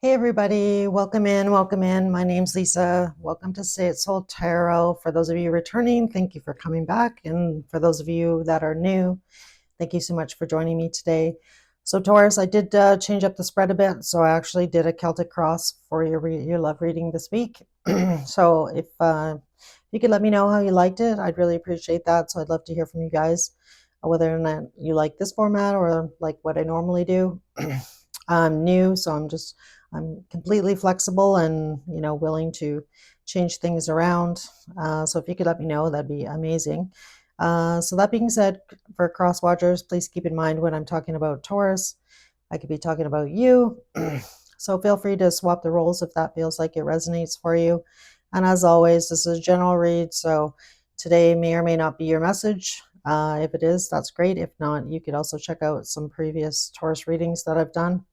Hey everybody, welcome in, welcome in. My name's Lisa. Welcome to Say It Soul Tarot. For those of you returning, thank you for coming back. And for those of you that are new, thank you so much for joining me today. So Taurus, I did change up the spread a bit. So I actually did a Celtic cross for your love reading this week. So if you could let me know how you liked it, I'd really appreciate that. So I'd love to hear from you guys, whether or not you like this format or like what I normally do. I'm new, so I'm completely flexible and willing to change things around. So if you could let me know, that'd be amazing. So that being said, for cross watchers, please keep in mind when I'm talking about Taurus, I could be talking about you. So feel free to swap the roles if that feels like it resonates for you. And as always, this is a general read, so today may or may not be your message. If it is, that's great. If not, you could also check out some previous Taurus readings that I've done.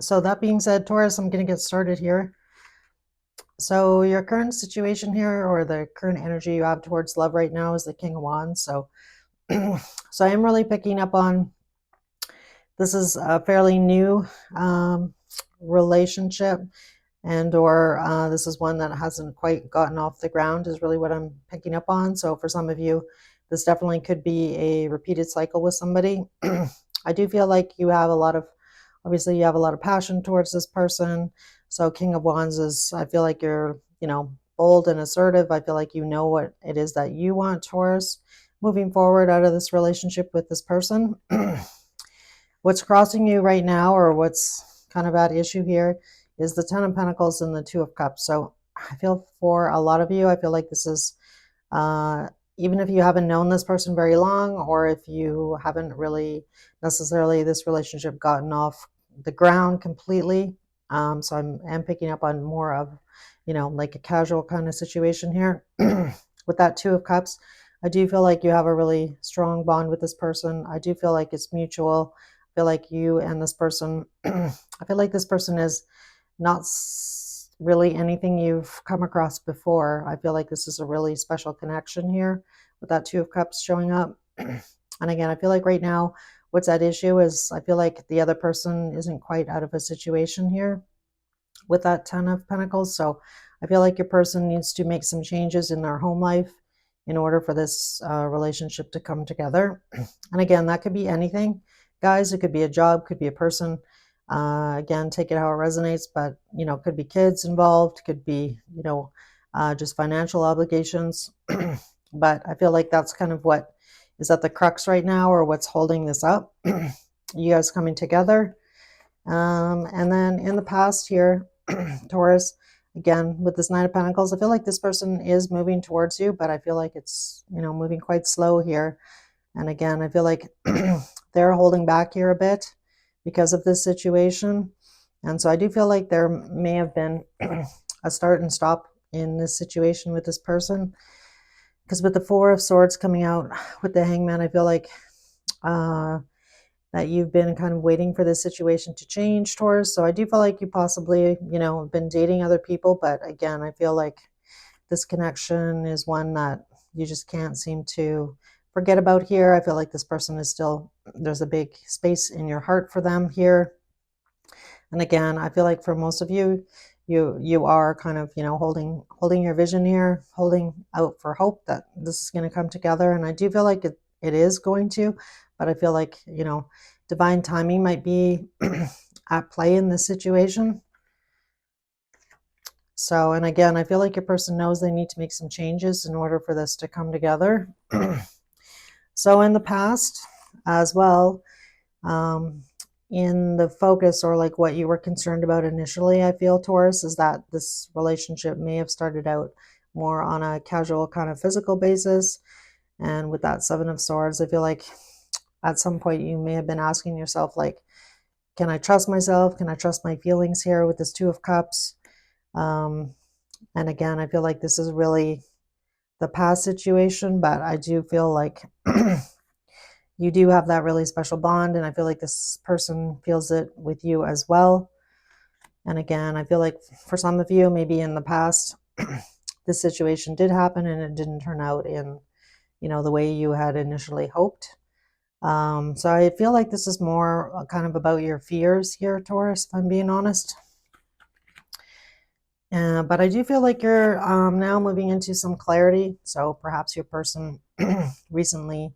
So that being said, Taurus, I'm going to get started here. So your current situation here, or the current energy you have towards love right now, is the King of Wands. So, so I am really picking up on this is a fairly new relationship, and this is one that hasn't quite gotten off the ground, is really what I'm picking up on. So for some of you, this definitely could be a repeated cycle with somebody. I do feel like you have a lot of, obviously you have a lot of passion towards this person. So King of Wands is, I feel like you're, bold and assertive. I feel like you know what it is that you want, Taurus, moving forward out of this relationship with this person. What's crossing you right now, or what's kind of at issue here, is the Ten of Pentacles and the Two of Cups. So I feel for a lot of you, I feel like this is, even if you haven't known this person very long, or if you haven't really necessarily this relationship gotten off the ground completely. So I'm picking up on more of, like a casual kind of situation here. With that Two of Cups, I do feel like you have a really strong bond with this person. I do feel like it's mutual. I feel like you and this person, I feel like this person is not really anything you've come across before. I feel like this is a really special connection here with that Two of Cups showing up. And again, I feel like right now, what's at issue is I feel like the other person isn't quite out of a situation here with that Ten of Pentacles. So I feel like your person needs to make some changes in their home life in order for this relationship to come together. And again, that could be anything, guys. It could be a job, could be a person. Again, take it how it resonates, but could be kids involved, could be just financial obligations. But I feel like that's kind of what is at the crux right now, or what's holding this up. You guys coming together. And then in the past here, Taurus, again, with this Nine of Pentacles, I feel like this person is moving towards you, but I feel like it's, moving quite slow here. And again, I feel like they're holding back here a bit because of this situation. And so I do feel like there may have been a start and stop in this situation with this person. Because with the Four of Swords coming out with the Hangman, I feel like that you've been kind of waiting for this situation to change, Taurus. So I do feel like you possibly, have been dating other people. But again, I feel like this connection is one that you just can't seem to forget about here. I feel like this person is still, there's a big space in your heart for them here. And again, I feel like for most of you, you are kind of, holding your vision here, holding out for hope that this is going to come together. And I do feel like it is going to, but I feel like, divine timing might be at play in this situation. So, and again, I feel like your person knows they need to make some changes in order for this to come together. So in the past as well, in the focus, or like what you were concerned about initially, I feel, Taurus, is that this relationship may have started out more on a casual kind of physical basis. And with that Seven of Swords, I feel like at some point you may have been asking yourself, like, can I trust myself? Can I trust my feelings here with this Two of Cups? And again, I feel like this is really the past situation, but I do feel like you do have that really special bond, and I feel like this person feels it with you as well. And again, I feel like for some of you, maybe in the past, this situation did happen and it didn't turn out in, the way you had initially hoped. So I feel like this is more kind of about your fears here, Taurus, if I'm being honest. But I do feel like you're now moving into some clarity. So perhaps your person recently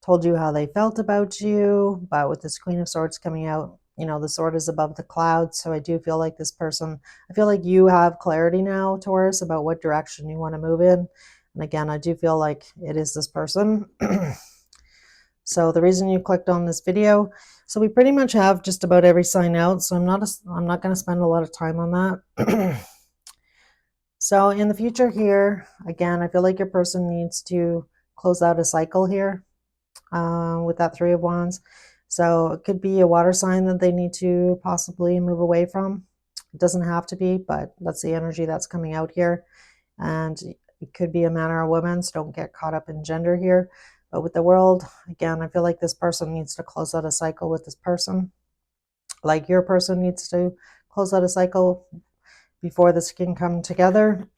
told you how they felt about you, but with this Queen of Swords coming out, you know, the sword is above the clouds. So I do feel like this person, I feel like you have clarity now, Taurus, about what direction you want to move in. And again, I do feel like it is this person. So the reason you clicked on this video, so we pretty much have just about every sign out. So I'm not going to spend a lot of time on that. So in the future here, again, I feel like your person needs to close out a cycle here with that Three of Wands. So it could be a water sign that they need to possibly move away from. It doesn't have to be, but that's the energy that's coming out here. And it could be a man or a woman, so don't get caught up in gender here. But with the world, again, I feel like this person needs to close out a cycle with this person. Like your person needs to close out a cycle before this can come together.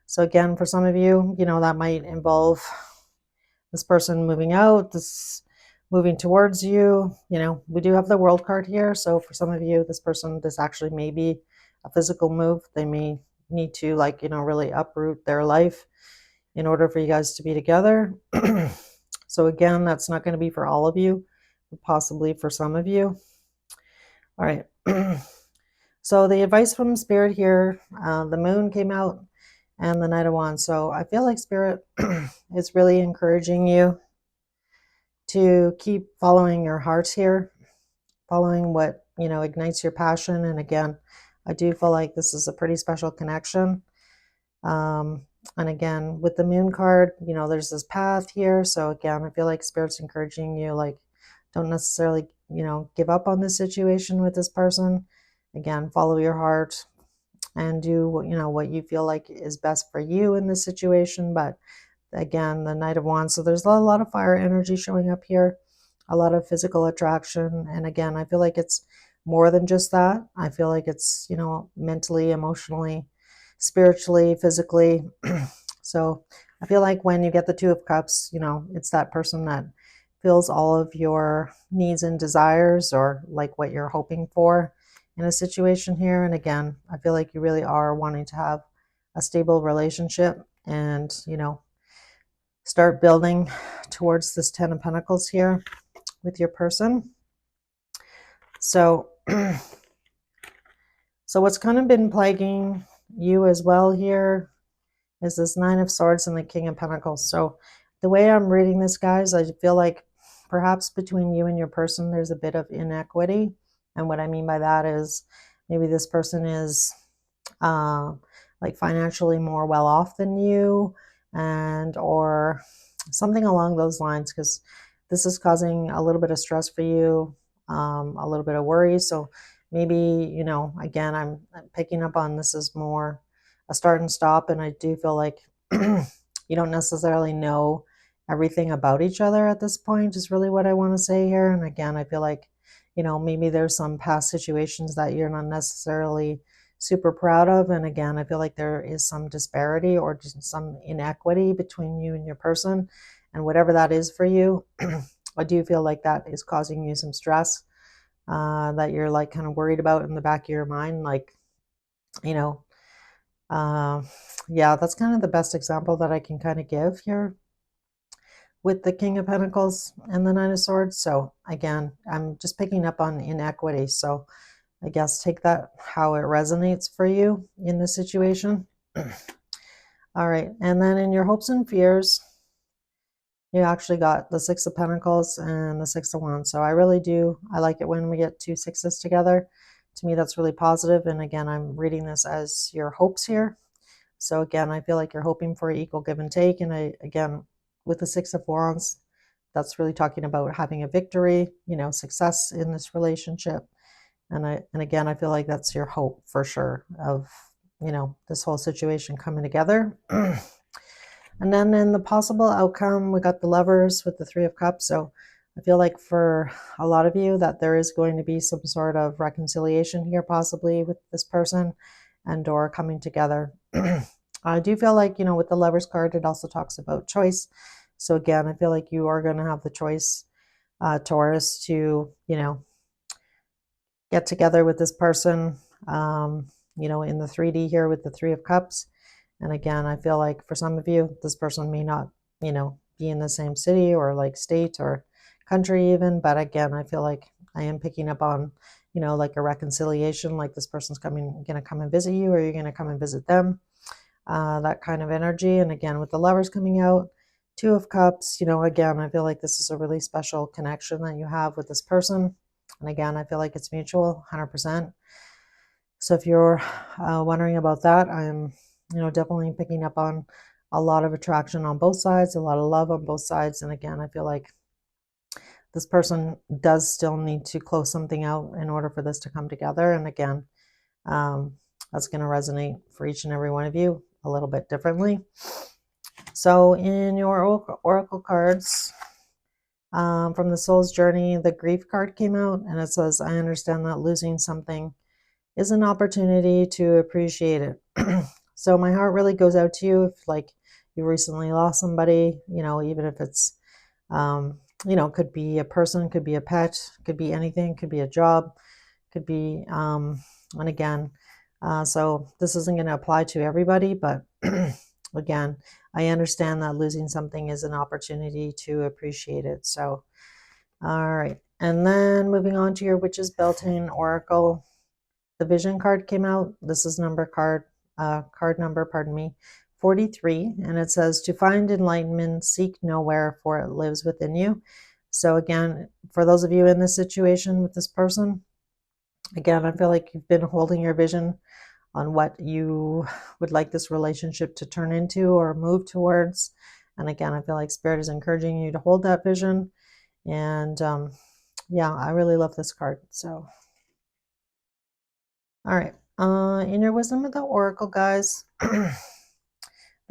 So again, for some of you, you know, that might involve this person moving out, this moving towards you. You know, we do have the World card here. So for some of you, this actually may be a physical move. They may need to, like, you know, really uproot their life in order for you guys to be together. So again, that's not going to be for all of you, but possibly for some of you. All right. So the advice from Spirit here, the moon came out and the Knight of Wands. So I feel like Spirit is really encouraging you to keep following your heart here, following what, you know, ignites your passion. And again, I do feel like this is a pretty special connection. And again, with the moon card, you know, there's this path here. So again, I feel like Spirit's encouraging you, like, don't necessarily, you know, give up on this situation with this person. Again, follow your heart and do what, you know, what you feel like is best for you in this situation. But again, the Knight of Wands, so there's a lot of fire energy showing up here, a lot of physical attraction. And again, I feel like it's more than just that. I feel like it's, you know, mentally, emotionally, spiritually, physically. So I feel like when you get the Two of Cups, you know, it's that person that fills all of your needs and desires, or like what you're hoping for in a situation here. And again, I feel like you really are wanting to have a stable relationship and, you know, start building towards this Ten of Pentacles here with your person. So, so what's kind of been plaguing you as well here is this Nine of Swords and the King of Pentacles. So the way I'm reading this, guys, I feel like perhaps between you and your person, there's a bit of inequity. And what I mean by that is maybe this person is like financially more well off than you, and or something along those lines, because this is causing a little bit of stress for you, a little bit of worry. So maybe, you know, again, I'm picking up on this is more a start and stop, and I do feel like you don't necessarily know everything about each other at this point, is really what I want to say here. And again, I feel like, you know, maybe there's some past situations that you're not necessarily super proud of. And again, I feel like there is some disparity or just some inequity between you and your person. And whatever that is for you, I do feel like that is causing you some stress that you're like kind of worried about in the back of your mind. Like, you know, yeah, that's kind of the best example that I can kind of give here with the King of Pentacles and the Nine of Swords. So again, I'm just picking up on inequity. So I guess take that how it resonates for you in this situation. All right. And then in your hopes and fears, you actually got the Six of Pentacles and the Six of Wands. So I really do. I like it when we get two sixes together. To me, that's really positive. And again, I'm reading this as your hopes here. So again, I feel like you're hoping for equal give and take. And again, with the Six of Wands, that's really talking about having a victory, you know, success in this relationship. And again, I feel like that's your hope for sure of, you know, this whole situation coming together. And then in the possible outcome, we got the Lovers with the Three of Cups. So I feel like for a lot of you that there is going to be some sort of reconciliation here, possibly with this person, and or coming together. I do feel like, you know, with the Lovers card, it also talks about choice. So again, I feel like you are going to have the choice Taurus, to, get together with this person, in the 3D here with the Three of Cups. And again, I feel like for some of you, this person may not, be in the same city or like state or country even. But again, I feel like I am picking up on, like a reconciliation, like this person's going to come and visit you, or you're going to come and visit them, that kind of energy. And again, with the Lovers coming out, Two of Cups, again, I feel like this is a really special connection that you have with this person. And again, I feel like it's mutual, 100%. So if you're wondering about that, I'm, definitely picking up on a lot of attraction on both sides, a lot of love on both sides. And again, I feel like this person does still need to close something out in order for this to come together. And again, that's going to resonate for each and every one of you a little bit differently. So in your oracle cards, from the Soul's Journey, the Grief card came out, and it says, I understand that losing something is an opportunity to appreciate it. So my heart really goes out to you if, like, you recently lost somebody, even if it's, could be a person, could be a pet, could be anything, could be a job, could be, and again, so this isn't going to apply to everybody, but again, I understand that losing something is an opportunity to appreciate it. So, all right. And then moving on to your Witch's Beltane Oracle, the Vision card came out. This is card number, 43. And it says, to find enlightenment, seek nowhere, for it lives within you. So again, for those of you in this situation with this person, again, I feel like you've been holding your vision on what you would like this relationship to turn into or move towards. And again, I feel like Spirit is encouraging you to hold that vision. And yeah, I really love this card. So, all right. In your Wisdom of the Oracle, guys, the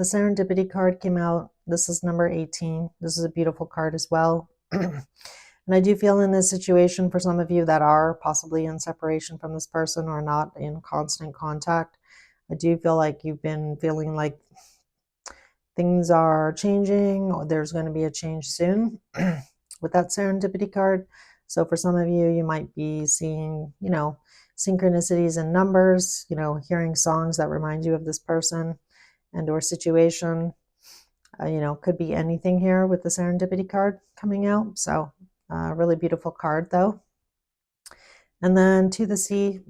Serendipity card came out. This is number 18. This is a beautiful card as well. And I do feel in this situation, for some of you that are possibly in separation from this person or not in constant contact, I do feel like you've been feeling like things are changing, or there's going to be a change soon with that Serendipity card. So for some of you, you might be seeing, synchronicities in numbers, hearing songs that remind you of this person and or situation. Could be anything here with the Serendipity card coming out. So really beautiful card though. And then To the Sea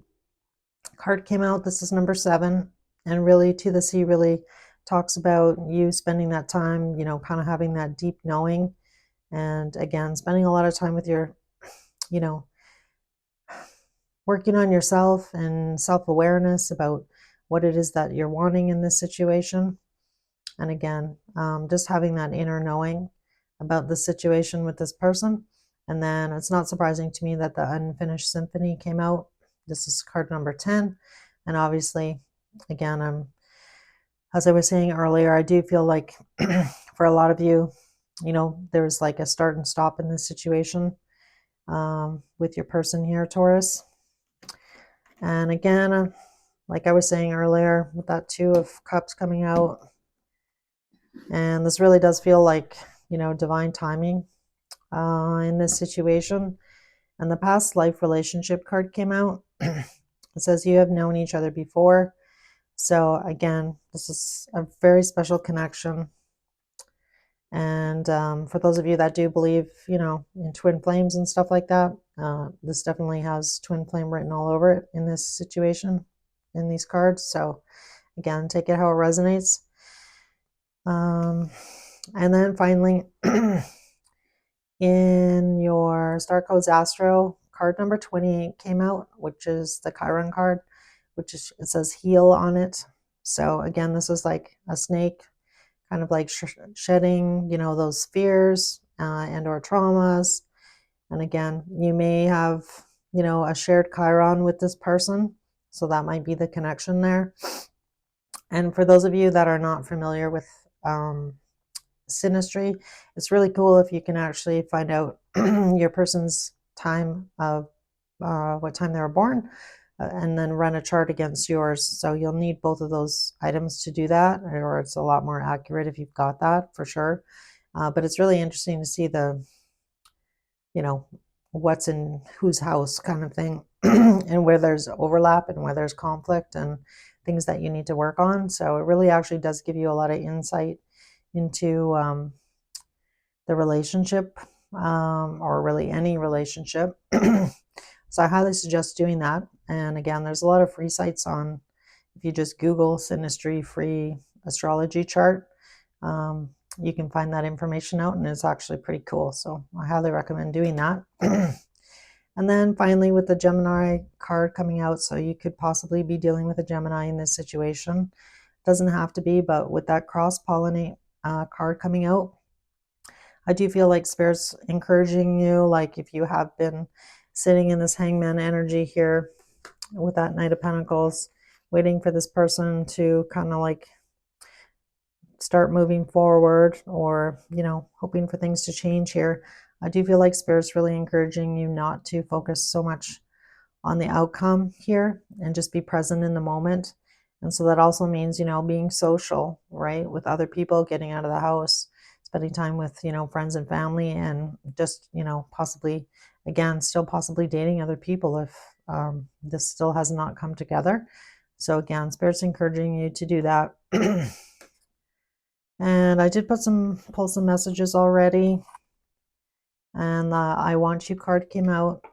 card came out. This is number 7. And really, To the Sea really talks about you spending that time, kind of having that deep knowing. And again, spending a lot of time with your, working on yourself and self-awareness about what it is that you're wanting in this situation. And again, just having that inner knowing about the situation with this person. And then it's not surprising to me that the Unfinished Symphony came out. This is card number 10. And obviously, again, as I was saying earlier, I do feel like for a lot of you, there's like a start and stop in this situation with your person here, Taurus. And again, like I was saying earlier, with that Two of Cups coming out, and this really does feel like, divine timing in this situation. And the Past Life Relationship card came out. It says you have known each other before. So again, this is a very special connection. And for those of you that do believe, in twin flames and stuff like that, this definitely has twin flame written all over it in this situation, in these cards. So again, take it how it resonates. And then finally, in your Star Codes Astro, card number 28 came out, which is the Chiron card, which is, it says heal on it. So again, this is like a snake, kind of like shedding, those fears and or traumas. And again, you may have, a shared Chiron with this person. So that might be the connection there. And for those of you that are not familiar with synastry, it's really cool if you can actually find out your person's time of what time they were born, and then run a chart against yours. So you'll need both of those items to do that, or it's a lot more accurate if you've got that for sure. But it's really interesting to see the you know, what's in whose house kind of thing, and where there's overlap and where there's conflict and things that you need to work on. So it really actually does give you a lot of insight into the relationship, or really any relationship. So I highly suggest doing that. And again, there's a lot of free sites on, if you just Google Synastry free astrology chart, you can find that information out, and it's actually pretty cool. So I highly recommend doing that. And then finally, with the Gemini card coming out, so you could possibly be dealing with a Gemini in this situation. Doesn't have to be, but with that cross-pollinate card coming out, I do feel like Spirit's encouraging you, like if you have been sitting in this Hangman energy here with that Knight of Pentacles, waiting for this person to kind of like start moving forward, or, you know, hoping for things to change here. I do feel like Spirit's really encouraging you not to focus so much on the outcome here and just be present in the moment. And so that also means, you know, being social, right, with other people, getting out of the house, spending time with, you know, friends and family, and just, you know, possibly, again, still possibly dating other people if this still has not come together. So again, Spirit's encouraging you to do that. And I did pull some messages already, and the I want you card came out.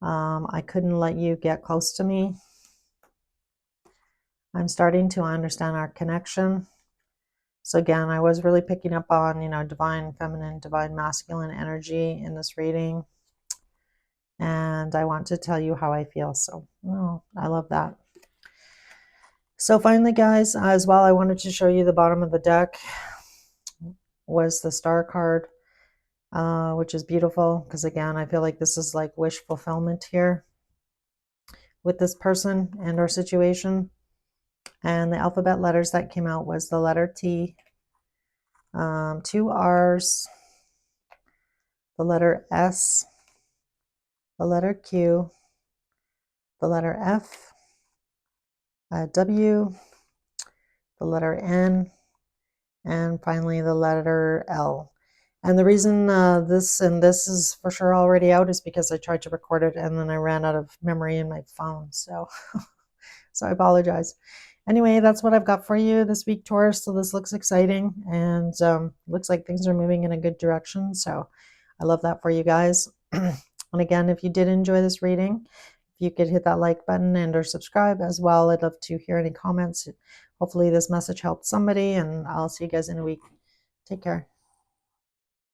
I couldn't let you get close to me. I'm starting to understand our connection. So again, I was really picking up on, you know, divine feminine, divine masculine energy in this reading. And I want to tell you how I feel. So, oh, I love that. So finally, guys, as well, I wanted to show you the bottom of the deck was the Star card, which is beautiful because, again, I feel like this is like wish fulfillment here with this person and our situation. And the alphabet letters that came out was the letter T, 2 R's, the letter S, the letter Q, the letter F, a W, the letter N, and finally the letter L. And the reason this is for sure already out is because I tried to record it and then I ran out of memory in my phone. So, so I apologize. Anyway, that's what I've got for you this week, Taurus. So this looks exciting, and looks like things are moving in a good direction. So I love that for you guys. And again, if you did enjoy this reading, if you could hit that like button and or subscribe as well. I'd love to hear any comments. Hopefully this message helped somebody, and I'll see you guys in a week. Take care.